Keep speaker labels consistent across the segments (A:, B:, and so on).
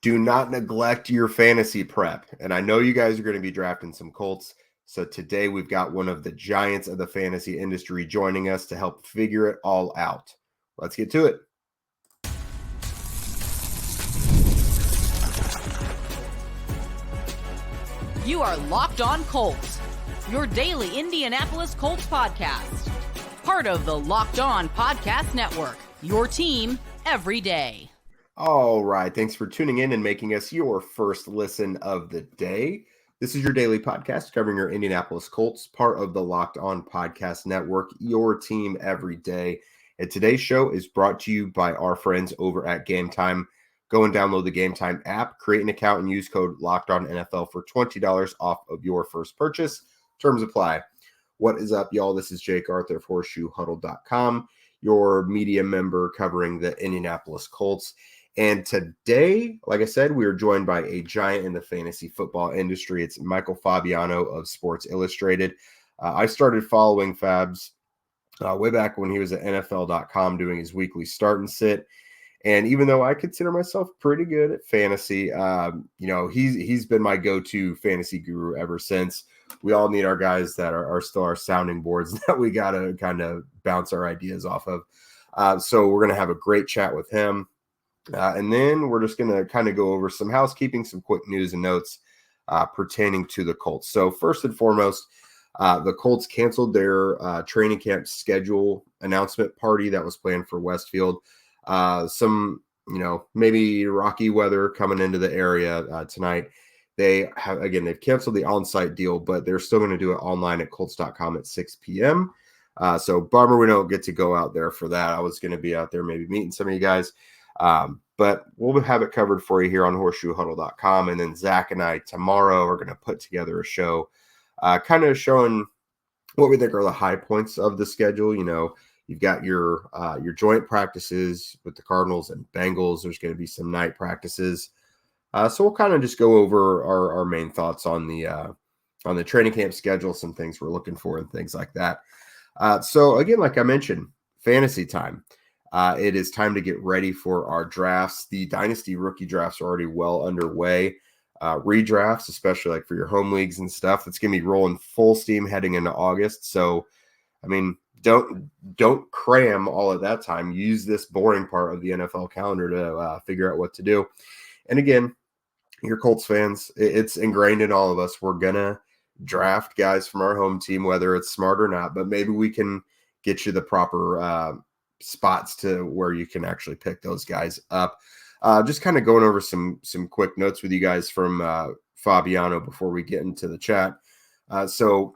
A: Do not neglect your fantasy prep. And I know you guys are going to be drafting some Colts. So today we've got one of the giants of the fantasy industry joining us to help figure it all out. Let's get to it.
B: You are Locked On Colts, your daily Indianapolis Colts podcast. Part of the Locked On Podcast Network, your team every day.
A: All right. Thanks for tuning in and making us your first listen of the day. This is your daily podcast covering your Indianapolis Colts, part of the Locked On Podcast Network, your team every day. And today's show is brought to you by our friends over at Gametime. Go and download the Gametime app, create an account, and use code LOCKEDONNFL for $20 off of your first purchase. Terms apply. What is up, y'all? This is Jake Arthur of HorseshoeHuddle.com, your media member covering the Indianapolis Colts. And today, like I said, we are joined by a giant in the fantasy football industry. It's Michael Fabiano of Sports Illustrated. I started following Fabs way back when he was at NFL.com doing his weekly start and sit. And even though I consider myself pretty good at fantasy, he's been my go-to fantasy guru ever since. We all need our guys that are still our sounding boards that we got to kind of bounce our ideas off of. So we're going to have a great chat with him. And then we're just going to kind of go over some housekeeping, some quick news and notes pertaining to the Colts. So first and foremost, the Colts canceled their training camp schedule announcement party that was planned for Westfield. Some, maybe rocky weather coming into the area tonight. They've canceled the on-site deal, but they're still going to do it online at Colts.com at 6 p.m. So bummer we don't get to go out there for that. I was going to be out there maybe meeting some of you guys. But we'll have it covered for you here on HorseshoeHuddle.com. And then Zach and I tomorrow are going to put together a show kind of showing what we think are the high points of the schedule. You've got your joint practices with the Cardinals and Bengals. There's going to be some night practices. So we'll kind of just go over our main thoughts on the training camp schedule, some things we're looking for and things like that. So again, like I mentioned, fantasy time. It is time to get ready for our drafts. The Dynasty rookie drafts are already well underway. Redrafts, especially like for your home leagues and stuff, it's going to be rolling full steam heading into August. So, don't cram all at that time. Use this boring part of the NFL calendar to figure out what to do. And again, your Colts fans, it's ingrained in all of us. We're going to draft guys from our home team, whether it's smart or not, but maybe we can get you the proper spots to where you can actually pick those guys up. Just kind of going over some quick notes with you guys from Fabiano before we get into the chat. So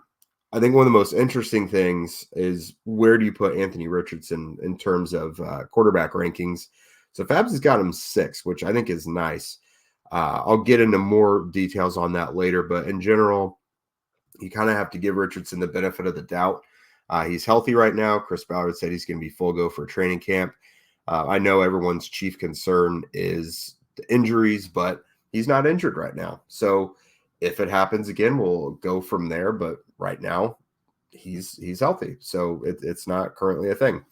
A: I think one of the most interesting things is where do you put Anthony Richardson in terms of quarterback rankings? So Fabs has got him 6, which I think is nice. I'll get into more details on that later, but in general, you kind of have to give Richardson the benefit of the doubt. He's healthy right now. Chris Ballard said he's going to be full go for training camp. I know everyone's chief concern is the injuries, but he's not injured right now. So if it happens again, we'll go from there. But right now, he's healthy. So it's not currently a thing.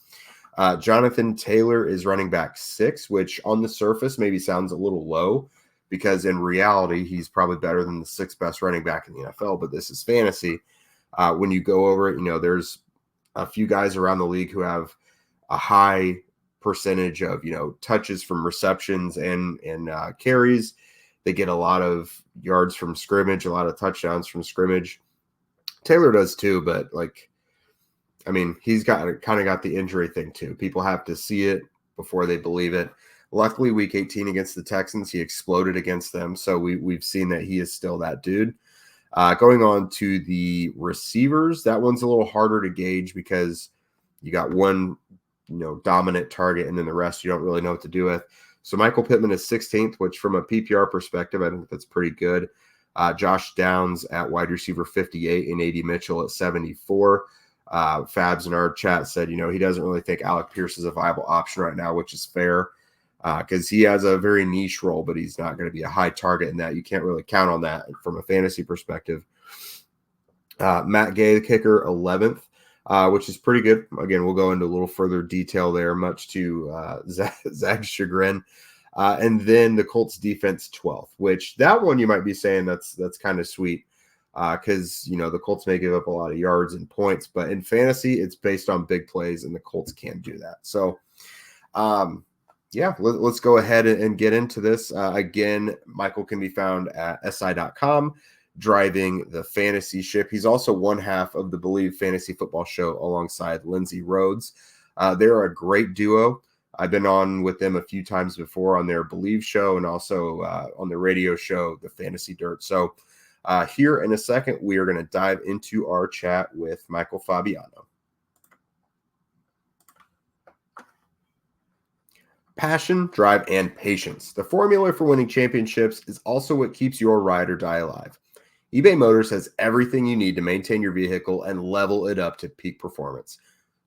A: Jonathan Taylor is running back 6, which on the surface maybe sounds a little low because in reality, he's probably better than the 6th best running back in the NFL. But this is fantasy. When you go over it, there's a few guys around the league who have a high percentage of, touches from receptions and carries. They get a lot of yards from scrimmage, a lot of touchdowns from scrimmage. Taylor does too, but he's got the injury thing too. People have to see it before they believe it. Luckily, week 18 against the Texans, he exploded against them. So we've seen that he is still that dude. Going on to the receivers, that one's a little harder to gauge because you got one, dominant target, and then the rest you don't really know what to do with. So Michael Pittman is 16th, which from a PPR perspective, I think that's pretty good. Josh Downs at wide receiver 58 and A.D. Mitchell at 74. Fabs in our chat said, he doesn't really think Alec Pierce is a viable option right now, which is fair. Because he has a very niche role, but he's not going to be a high target in that. You can't really count on that from a fantasy perspective. Matt Gay, the kicker, 11th, which is pretty good. Again, we'll go into a little further detail there, much to Zach's chagrin. And then the Colts defense 12th, which that one you might be saying that's kind of sweet because, the Colts may give up a lot of yards and points, but in fantasy, it's based on big plays, and the Colts can't do that. So, let's go ahead and get into this. Again, Michael can be found at si.com, driving the fantasy ship. He's also one half of the Believe Fantasy Football Show alongside Lindsey Rhodes. They're a great duo. I've been on with them a few times before on their Believe show and also on the radio show, The Fantasy Dirt. So here in a second, we are going to dive into our chat with Michael Fabiano. Passion, drive, and patience. The formula for winning championships is also what keeps your ride or die alive. eBay Motors has everything you need to maintain your vehicle and level it up to peak performance.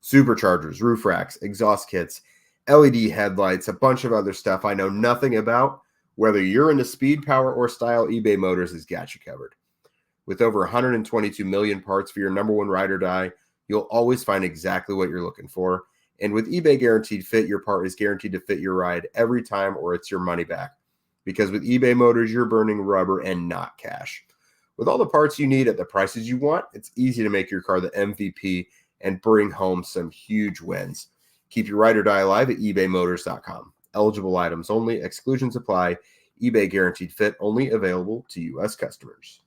A: Superchargers, roof racks, exhaust kits, LED headlights, a bunch of other stuff I know nothing about. Whether you're into speed, power, or style, eBay Motors has got you covered. With over 122 million parts for your number one ride or die, you'll always find exactly what you're looking for. And with eBay Guaranteed Fit, your part is guaranteed to fit your ride every time or it's your money back. Because with eBay Motors, you're burning rubber and not cash. With all the parts you need at the prices you want, it's easy to make your car the MVP and bring home some huge wins. Keep your ride or die alive at ebaymotors.com. Eligible items only. Exclusions apply. eBay Guaranteed Fit only available to U.S. customers.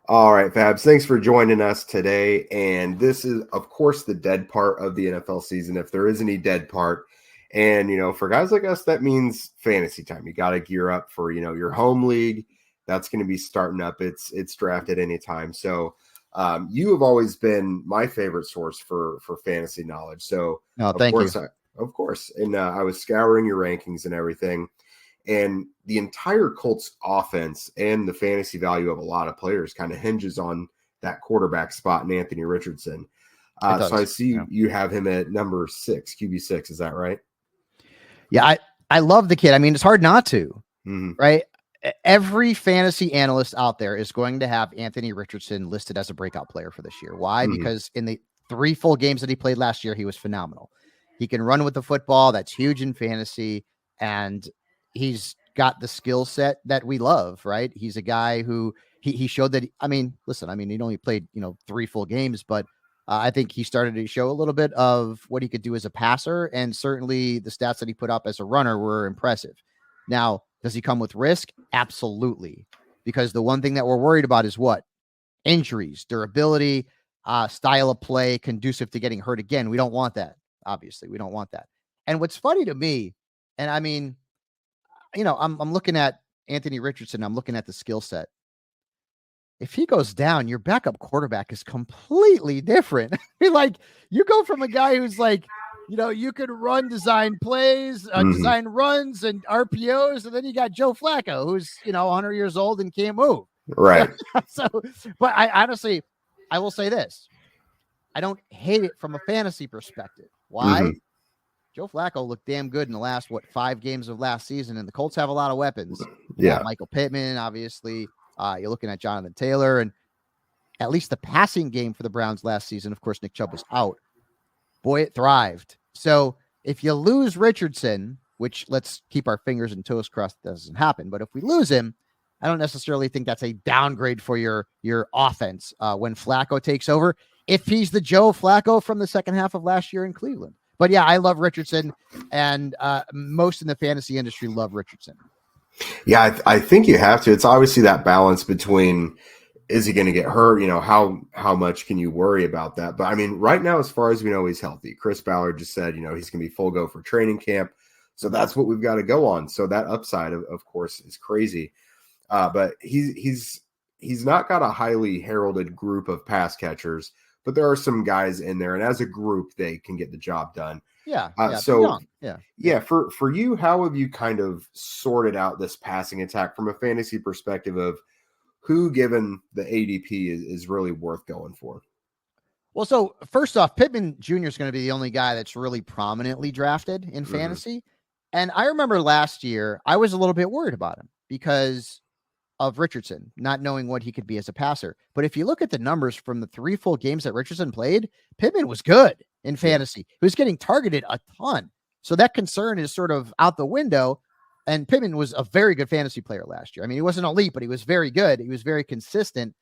A: All right, Fabs, thanks for joining us today. And this is, of course, the dead part of the NFL season, if there is any dead part. And, for guys like us, that means fantasy time. You got to gear up for, your home league. That's going to be starting up. It's draft at any time. So you have always been my favorite source for fantasy knowledge. So,
C: thank you.
A: Of course. And I was scouring your rankings and everything. And the entire Colts offense and the fantasy value of a lot of players kind of hinges on that quarterback spot in Anthony Richardson. So I see you have him at number 6, QB6. Is that right?
C: Yeah, I love the kid. I mean, it's hard not to, right? Every fantasy analyst out there is going to have Anthony Richardson listed as a breakout player for this year. Why? Because in the 3 full games that he played last year, he was phenomenal. He can run with the football. That's huge in fantasy. And he's got the skill set that we love, right? He's a guy who he showed that. He only played, 3 full games, but I think he started to show a little bit of what he could do as a passer. And certainly the stats that he put up as a runner were impressive. Now, does he come with risk? Absolutely. Because the one thing that we're worried about is what? Injuries, durability, style of play, conducive to getting hurt again. We don't want that. Obviously, we don't want that. And what's funny to me, and I mean, I'm looking at Anthony Richardson. I'm looking at the skill set. If he goes down, your backup quarterback is completely different. Like, you go from a guy who's like, you could run design plays, design runs and RPOs. And then you got Joe Flacco, who's, 100 years old and can't move.
A: Right.
C: But I honestly, I will say this. I don't hate it from a fantasy perspective. Why? Joe Flacco looked damn good in the last, 5 games of last season, and the Colts have a lot of weapons.
A: Yeah.
C: Michael Pittman, obviously. You're looking at Jonathan Taylor, and at least the passing game for the Browns last season, of course, Nick Chubb was out. Boy, it thrived. So if you lose Richardson, which let's keep our fingers and toes crossed that doesn't happen, but if we lose him, I don't necessarily think that's a downgrade for your offense when Flacco takes over, if he's the Joe Flacco from the second half of last year in Cleveland. But yeah, I love Richardson, and most in the fantasy industry love Richardson.
A: Yeah, I think you have to. It's obviously that balance between, is he going to get hurt? How much can you worry about that? But I mean, right now, as far as we know, he's healthy. Chris Ballard just said, he's going to be full go for training camp. So that's what we've got to go on. So that upside, of course, is crazy. But he's not got a highly heralded group of pass catchers, but there are some guys in there, and as a group, they can get the job done.
C: Yeah.
A: For you, how have you kind of sorted out this passing attack from a fantasy perspective of who, given the ADP, is really worth going for?
C: Well, so first off, Pittman Jr. is going to be the only guy that's really prominently drafted in fantasy. And I remember last year, I was a little bit worried about him because of Richardson, not knowing what he could be as a passer. But if you look at the numbers from the 3 full games that Richardson played, Pittman was good. in fantasy. He was getting targeted a ton. So that concern is sort of out the window. And Pittman was a very good fantasy player last year. I mean, he wasn't elite, but he was very good. He was very consistent.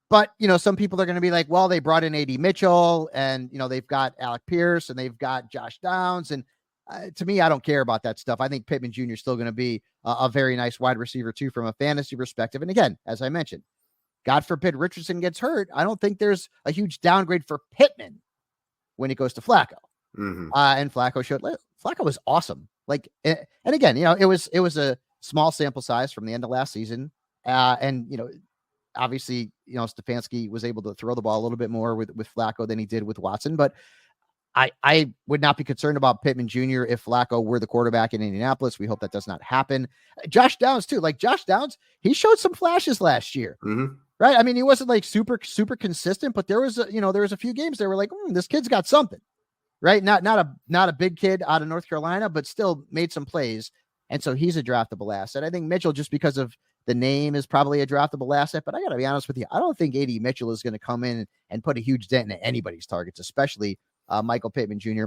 C: But, some people are going to be like, well, they brought in A.D. Mitchell and, they've got Alec Pierce and they've got Josh Downs. And to me, I don't care about that stuff. I think Pittman Jr. is still going to be a very nice wide receiver too, from a fantasy perspective. And again, as I mentioned, God forbid Richardson gets hurt. I don't think there's a huge downgrade for Pittman when it goes to Flacco.
A: Mm-hmm.
C: And Flacco was awesome. Like, and again, it was a small sample size from the end of last season. And, obviously, Stefanski was able to throw the ball a little bit more with Flacco than he did with Watson, but I would not be concerned about Pittman Jr. if Flacco were the quarterback in Indianapolis. We hope that does not happen. Josh Downs too. Like Josh Downs, he showed some flashes last year, right? I mean, he wasn't like super consistent, but there was a few games that were like, this kid's got something, right? Not a big kid out of North Carolina, but still made some plays. And so he's a draftable asset. I think Mitchell, just because of the name, is probably a draftable asset, but I got to be honest with you. I don't think A.D. Mitchell is going to come in and put a huge dent in anybody's targets, especially Michael Pittman Jr.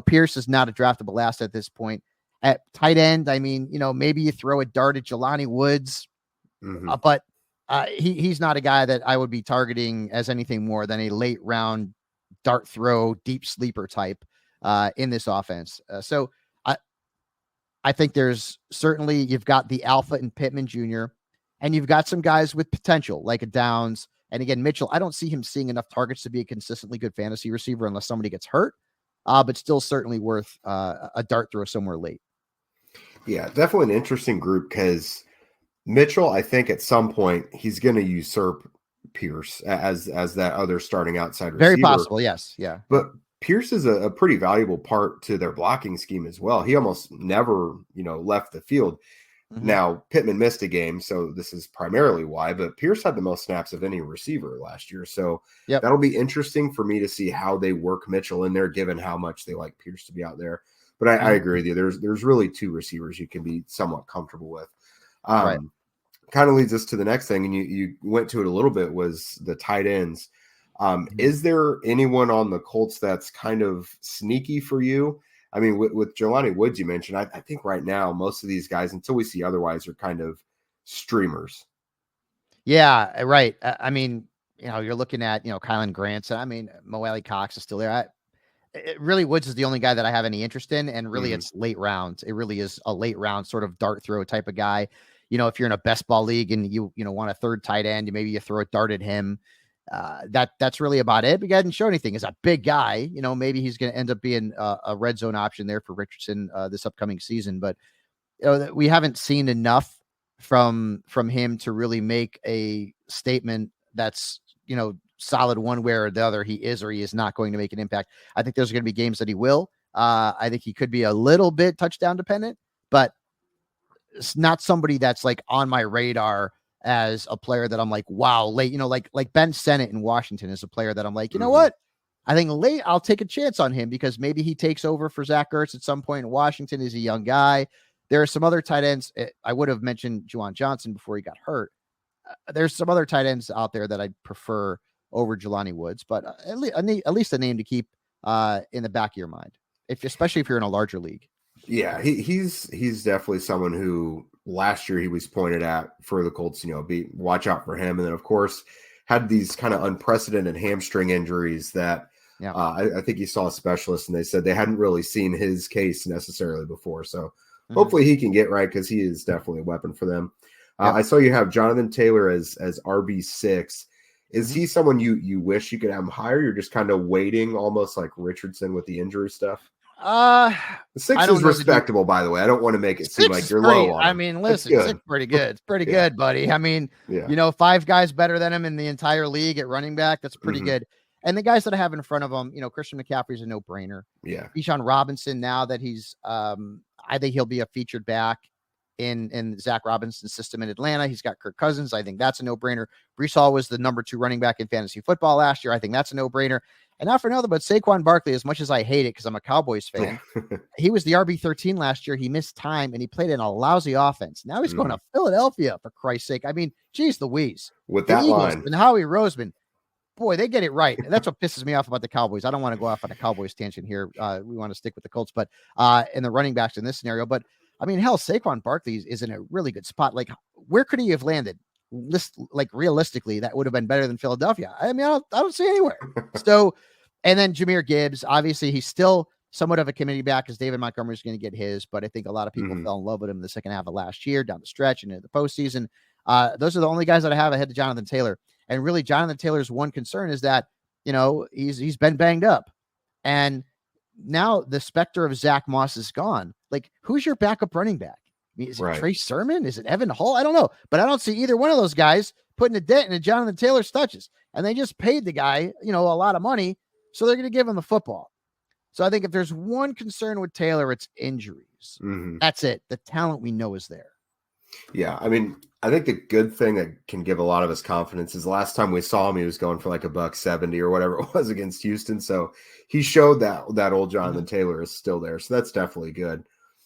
C: Pierce is not a draftable asset at this point. At tight end, I mean, maybe you throw a dart at Jelani Woods, but he's not a guy that I would be targeting as anything more than a late round dart throw, deep sleeper type in this offense. So I think there's certainly, you've got the alpha in Pittman Jr., and you've got some guys with potential like a Downs. And again, Mitchell, I don't see him seeing enough targets to be a consistently good fantasy receiver unless somebody gets hurt, but still certainly worth a dart throw somewhere late.
A: Yeah, definitely an interesting group, because Mitchell, I think at some point he's going to usurp Pierce as that other starting outside receiver.
C: Very possible, yes. Yeah.
A: But Pierce is a pretty valuable part to their blocking scheme as well. He almost never, left the field. Now, Pittman missed a game, so this is primarily why, but Pierce had the most snaps of any receiver last year. So that'll be interesting for me to see how they work Mitchell in there, given how much they like Pierce to be out there. But I agree with you. There's really two receivers you can be somewhat comfortable with.
C: Right.
A: Kind of leads us to the next thing, and you went to it a little bit, was the tight ends. Is there anyone on the Colts that's kind of sneaky for you? I mean, with Jelani Woods, you mentioned, I think right now, most of these guys, until we see otherwise, are kind of streamers.
C: Yeah, right. I mean, you're looking at, Kylan Granson. I mean, Mo Alley Cox is still there. Really, Woods is the only guy that I have any interest in, and really it's late rounds. It really is a late round sort of dart throw type of guy. If you're in a best ball league and you want a third tight end, maybe you throw a dart at him. That's really about it. But he hasn't shown anything. He's a big guy. Maybe he's going to end up being a red zone option there for Richardson this upcoming season. But we haven't seen enough from him to really make a statement that's solid one way or the other. He is or he is not going to make an impact. I think there's going to be games that he will. I think he could be a little bit touchdown dependent, but it's not somebody that's like on my radar as a player that I'm like, wow, late, like Ben Sennett in Washington is a player that I'm like, you know what? I think late, I'll take a chance on him because maybe he takes over for Zach Ertz at some point in Washington. He's a young guy. There are some other tight ends. I would have mentioned Juwan Johnson before he got hurt. There's some other tight ends out there that I'd prefer over Jelani Woods, but at least a name to keep in the back of your mind, especially if you're in a larger league.
A: Yeah, he's definitely someone who last year he was pointed at for the Colts, watch out for him. And then, of course, had these kind of unprecedented hamstring injuries that I think he saw a specialist and they said they hadn't really seen his case necessarily before. So hopefully he can get right, because he is definitely a weapon for them. I saw you have Jonathan Taylor as RB6. Is he someone you wish you could have him higher? You're just kind of waiting, almost like Richardson with the injury stuff?
C: The
A: 6 is respectable, by the way. I don't want to make it seem like you're low on him.
C: I mean, listen, 6 pretty good. It's pretty good, buddy. I mean, 5 guys better than him in the entire league at running back. That's pretty good. And the guys that I have in front of him, Christian McCaffrey's a no-brainer.
A: Yeah.
C: Bijan Robinson, now that he's I think he'll be a featured back in Zach Robinson's system in Atlanta. He's got Kirk Cousins. I think that's a no-brainer. Breece Hall was the number 2 running back in fantasy football last year. I think that's a no-brainer. And not for another, but Saquon Barkley, as much as I hate it because I'm a Cowboys fan, he was the RB13 last year. He missed time and he played in a lousy offense. Now he's going to Philadelphia, for Christ's sake. I mean, geez Louise.
A: With that
C: Eagles
A: line.
C: and Howie Roseman. boy, they get it right. That's what pisses me off about the Cowboys. I don't want to go off on a Cowboys tangent here. We want to stick with the Colts, but in the running backs in this scenario. But I mean, hell, Saquon Barkley is in a really good spot. Like, where could he have landed? Realistically, that would have been better than Philadelphia. I mean, I don't see anywhere. So, and then Jahmyr Gibbs, obviously, he's still somewhat of a committee back because David Montgomery's going to get his, but I think a lot of people fell in love with him in the second half of last year, down the stretch and into the postseason. Those are the only guys that I have ahead of Jonathan Taylor. And really, Jonathan Taylor's one concern is that, he's been banged up. And now the specter of Zach Moss is gone. Like, who's your backup running back? I mean, is it Trey Sermon? Is it Evan Hull? I don't know. But I don't see either one of those guys putting a dent in Jonathan Taylor's touches. And they just paid the guy, a lot of money. So they're going to give him the football. So I think if there's one concern with Taylor, it's injuries. That's it. The talent we know is there.
A: Yeah. I mean, I think the good thing that can give a lot of us confidence is the last time we saw him, he was going for like $170 or whatever it was against Houston. So he showed that old Jonathan Taylor is still there. So that's definitely good.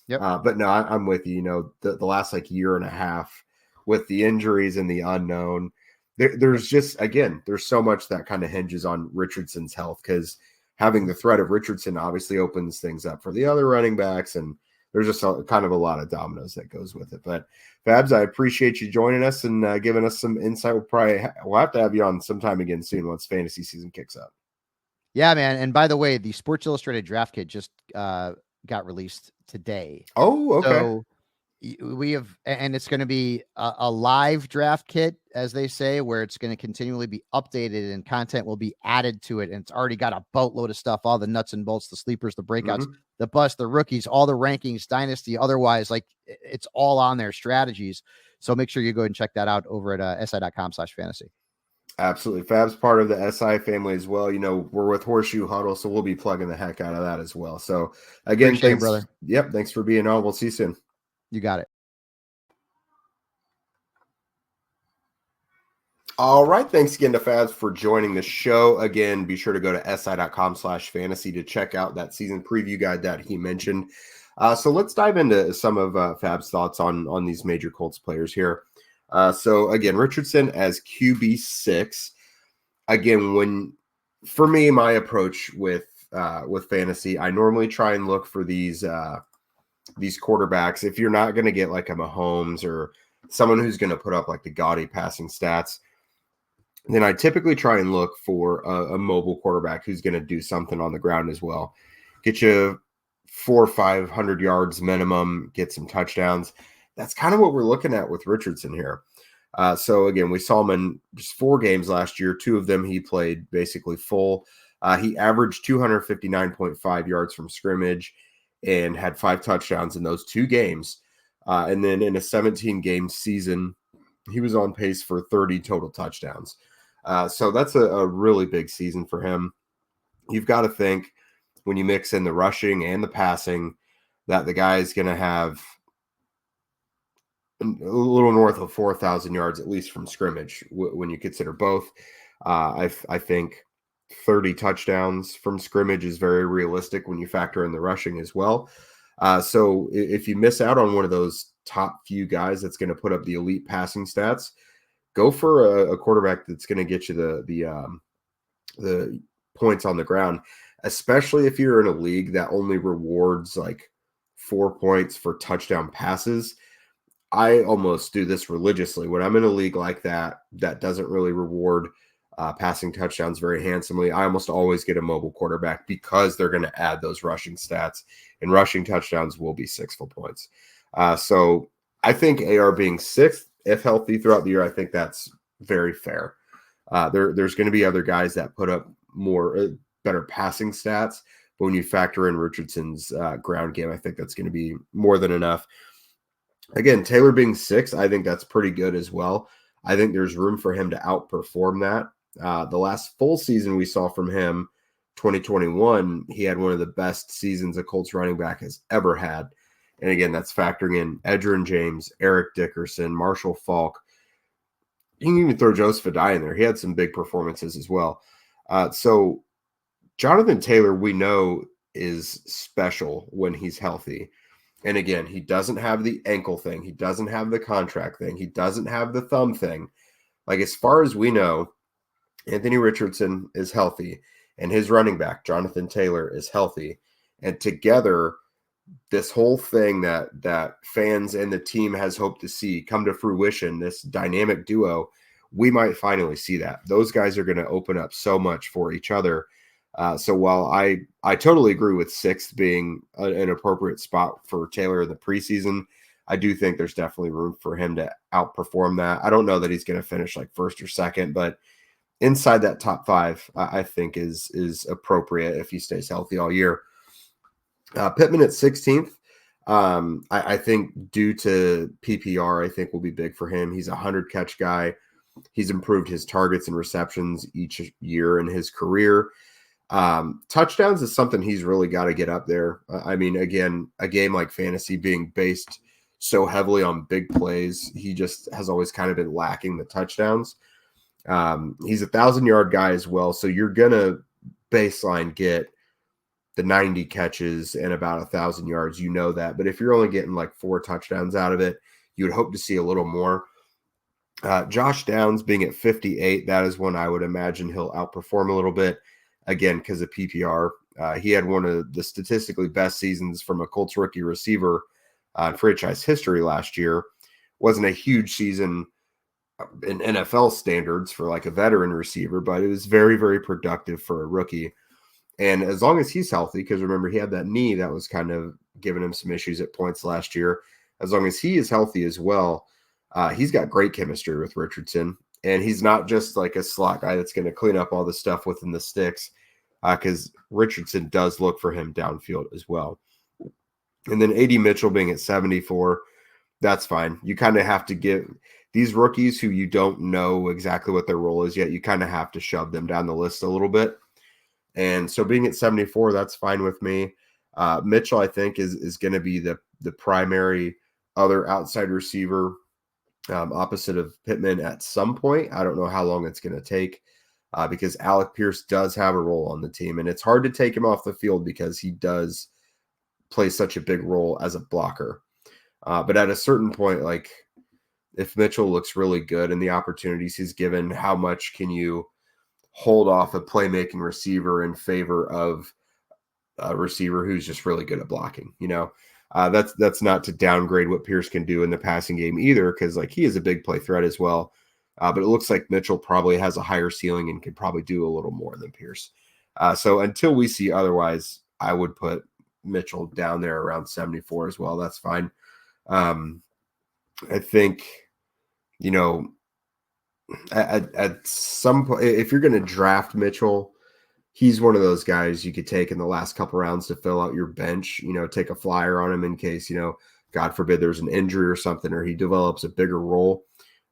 C: Yep.
A: But no, I'm with you. The last year and a half with the injuries and the unknown, there's just, again, there's so much that kind of hinges on Richardson's health, because having the threat of Richardson obviously opens things up for the other running backs, and there's just kind of a lot of dominoes that goes with it. But Fabs, I appreciate you joining us and giving us some insight. We'll have to have you on sometime again soon once fantasy season kicks up.
C: Yeah, man. And by the way, the Sports Illustrated draft kit just got released today.
A: Oh, okay.
C: So we have, and it's going to be a live draft kit, as they say, where it's going to continually be updated and content will be added to it. And it's already got a boatload of stuff, all the nuts and bolts, the sleepers, the breakouts, the bust, the rookies, all the rankings, dynasty, otherwise, like, it's all on their strategies. So make sure you go and check that out over at si.com/fantasy.
A: Absolutely. Fab's part of the SI family as well. We're with Horseshoe Huddle, so we'll be plugging the heck out of that as well. So again, thanks,
C: brother.
A: Yep. Thanks for being on. We'll see you soon.
C: You got it.
A: All right. Thanks again to Fabs for joining the show. Again, be sure to go to si.com/fantasy to check out that season preview guide that he mentioned. So let's dive into some of Fab's thoughts on these major Colts players here. So again, Richardson as QB6. Again, for me, my approach with fantasy, I normally try and look for these quarterbacks. If you're not going to get like a Mahomes or someone who's going to put up like the gaudy passing stats, then I typically try and look for a mobile quarterback who's going to do something on the ground as well. Get you 400 or 500 yards minimum, get some touchdowns. That's kind of what we're looking at with Richardson here. So again, we saw him in just 4 games last year. 2 of them he played basically full. He averaged 259.5 yards from scrimmage and had 5 touchdowns in those 2 games. And then in a 17-game season, he was on pace for 30 total touchdowns. So that's a really big season for him. You've got to think, when you mix in the rushing and the passing, that the guy is going to have a little north of 4,000 yards, at least from scrimmage, when you consider both. I think 30 touchdowns from scrimmage is very realistic when you factor in the rushing as well. So if you miss out on one of those top few guys that's going to put up the elite passing stats, go for a quarterback that's going to get you the points on the ground, especially if you're in a league that only rewards like 4 points for touchdown passes. I almost do this religiously when I'm in a league like that doesn't really reward passing touchdowns very handsomely. I almost always get a mobile quarterback because they're going to add those rushing stats, and rushing touchdowns will be 6 full points. So I think AR being 6th, if healthy throughout the year, I think that's very fair. There's going to be other guys that put up better passing stats, but when you factor in Richardson's ground game, I think that's going to be more than enough. Again, Taylor being 6th, I think that's pretty good as well. I think there's room for him to outperform that. The last full season we saw from him, 2021, he had one of the best seasons a Colts running back has ever had. And again, that's factoring in Edgerrin James, Eric Dickerson, Marshall Faulk. You can even throw Joseph Adai in there. He had some big performances as well. So Jonathan Taylor, we know, is special when he's healthy. And again, he doesn't have the ankle thing. He doesn't have the contract thing. He doesn't have the thumb thing. Like, as far as we know, Anthony Richardson is healthy, and his running back, Jonathan Taylor, is healthy. And together, this whole thing that fans and the team has hoped to see come to fruition, this dynamic duo, we might finally see that. Those guys are going to open up so much for each other. So while I totally agree with 6th being an appropriate spot for Taylor in the preseason, I do think there's definitely room for him to outperform that. I don't know that he's going to finish like 1st or 2nd, but inside that top 5, I think is appropriate if he stays healthy all year. Pittman at 16th. I think due to PPR, I think will be big for him. He's a 100 catch guy. He's improved his targets and receptions each year in his career. Touchdowns is something he's really got to get up there. I mean, again, a game like fantasy being based so heavily on big plays, he just has always kind of been lacking the touchdowns. He's a 1,000-yard guy as well, so you're gonna baseline get the 90 catches and about 1,000 yards. You know that, but if you're only getting like 4 touchdowns out of it, you would hope to see a little more. Josh Downs being at 58, that is one I would imagine he'll outperform a little bit. Again, because of PPR. He had one of the statistically best seasons from a Colts rookie receiver in franchise history last year. Wasn't a huge season in NFL standards for like a veteran receiver, but it was very, very productive for a rookie. And as long as he's healthy, because remember, he had that knee that was kind of giving him some issues at points last year. As long as he is healthy as well, he's got great chemistry with Richardson. And he's not just like a slot guy that's going to clean up all the stuff within the sticks, because Richardson does look for him downfield as well. And then A.D. Mitchell being at 74, that's fine. You kind of have to give these rookies who you don't know exactly what their role is yet, you kind of have to shove them down the list a little bit. And so being at 74, that's fine with me. Mitchell, I think, is going to be the primary other outside receiver opposite of Pittman at some point. I don't know how long it's going to take because Alec Pierce does have a role on the team, and it's hard to take him off the field because he does play such a big role as a blocker. But at a certain point, like if Mitchell looks really good and the opportunities he's given, how much can you hold off a playmaking receiver in favor of a receiver who's just really good at blocking? You know, that's not to downgrade what Pierce can do in the passing game either, because like he is a big play threat as well. But it looks like Mitchell probably has a higher ceiling and could probably do a little more than Pierce. So until we see otherwise, I would put Mitchell down there around 74 as well. That's fine. I think, you know, at some point, if you're going to draft Mitchell, he's one of those guys you could take in the last couple rounds to fill out your bench, you know, take a flyer on him in case, you know, God forbid there's an injury or something, or he develops a bigger role.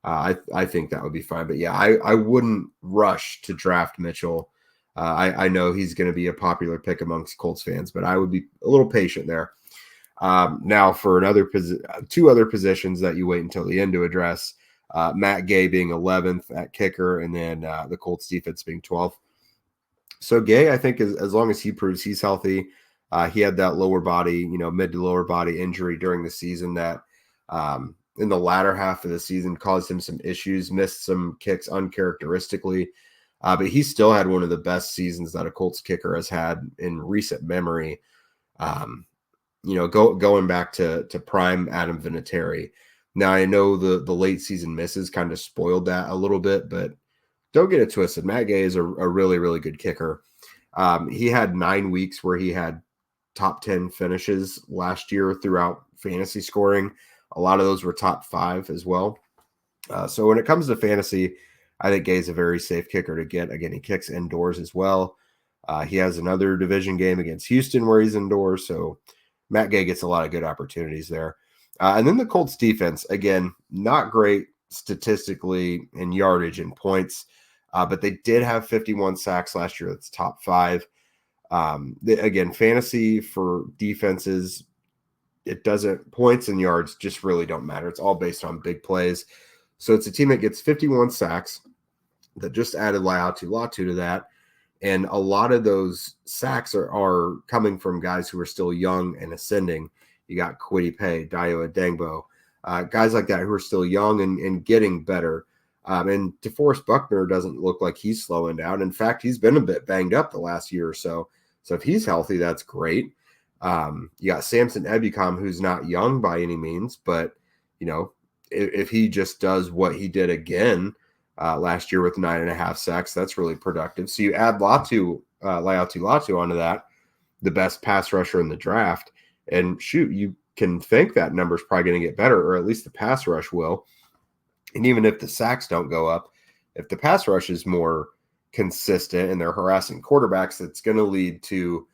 A: I think that would be fine. But yeah, I wouldn't rush to draft Mitchell. I know he's going to be a popular pick amongst Colts fans, but I would be a little patient there. Now for two other positions that you wait until the end to address, Matt Gay being 11th at kicker, and then the Colts defense being 12th. So Gay, I think as long as he proves he's healthy, he had that lower body, you know, mid to lower body injury during the season that in the latter half of the season caused him some issues, missed some kicks uncharacteristically. But he still had one of the best seasons that a Colts kicker has had in recent memory. You know, going back to prime Adam Vinatieri. Now, I know the late season misses kind of spoiled that a little bit, but don't get it twisted. Matt Gay is a really, really good kicker. He had 9 weeks where he had top 10 finishes last year throughout fantasy scoring. A lot of those were top 5 as well. So when it comes to fantasy, I think Gay's a very safe kicker to get. Again, he kicks indoors as well. He has another division game against Houston where he's indoors. So Matt Gay gets a lot of good opportunities there. And then the Colts defense, again, not great statistically in yardage and points, but they did have 51 sacks last year. That's top 5. Again, fantasy for defenses, it doesn't, points and yards just really don't matter. It's all based on big plays. So it's a team that gets 51 sacks that just added Latu to that. And a lot of those sacks are coming from guys who are still young and ascending. You got Kwity Paye, Dayo Adengbo, guys like that who are still young and getting better. And DeForest Buckner doesn't look like he's slowing down. In fact, he's been a bit banged up the last year or so. So if he's healthy, that's great. You got Samson Ebukam, who's not young by any means, but, if he just does what he did again last year with 9.5 sacks, that's really productive. So you add Latu onto that, the best pass rusher in the draft, and shoot, you can think that number's probably going to get better, or at least the pass rush will. And even if the sacks don't go up, if the pass rush is more consistent and they're harassing quarterbacks, that's going to lead to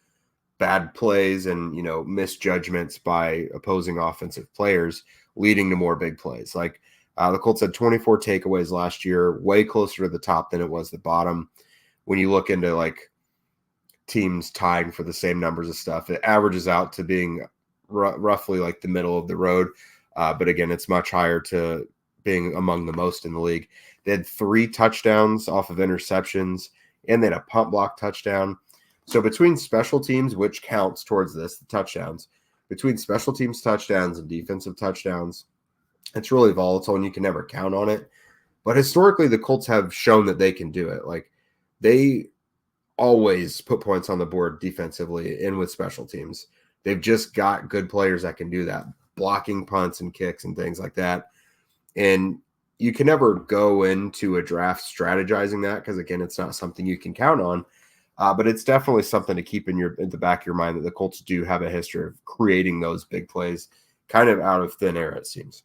A: bad plays and, misjudgments by opposing offensive players, leading to more big plays. Like the Colts had 24 takeaways last year, way closer to the top than it was the bottom. When you look into like teams tying for the same numbers of stuff, it averages out to being roughly like the middle of the road. But again, it's much higher to being among the most in the league. They had 3 touchdowns off of interceptions, and they had a punt block touchdown. So between special teams, which counts towards this, the touchdowns, between special teams touchdowns and defensive touchdowns, it's really volatile and you can never count on it. But historically, the Colts have shown that they can do it. Like they always put points on the board defensively and with special teams. They've just got good players that can do that, blocking punts and kicks and things like that. And you can never go into a draft strategizing that because, again, it's not something you can count on. But it's definitely something to keep in the back of your mind that the Colts do have a history of creating those big plays kind of out of thin air, it seems.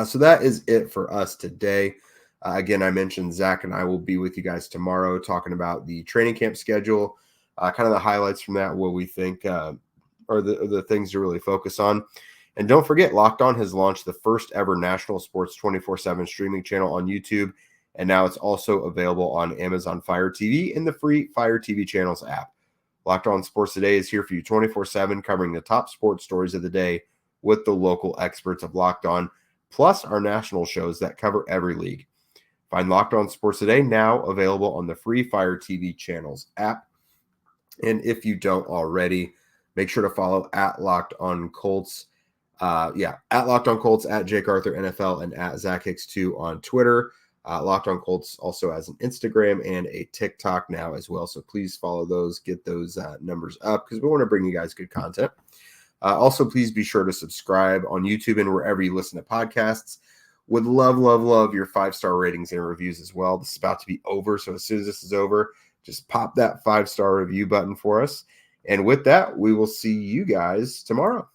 A: So that is it for us today. Again, I mentioned Zach and I will be with you guys tomorrow talking about the training camp schedule, kind of the highlights from that, what we think are the things to really focus on. And don't forget, Locked On has launched the first ever national sports 24/7 streaming channel on YouTube. And now it's also available on Amazon Fire TV and the free Fire TV channels app. Locked On Sports Today is here for you 24/7, covering the top sports stories of the day with the local experts of Locked On, plus our national shows that cover every league. Find Locked On Sports Today now available on the free Fire TV channels app. And if you don't already, make sure to follow at Locked On Colts. At Locked On Colts, at Jake Arthur NFL, and at Zach Hicks 2 on Twitter. Locked On Colts also has an Instagram and a TikTok now as well. So please follow those, get those numbers up because we want to bring you guys good content. Also, please be sure to subscribe on YouTube and wherever you listen to podcasts. Would love your 5-star ratings and reviews as well. This is about to be over. So as soon as this is over, just pop that 5-star review button for us. And with that, we will see you guys tomorrow.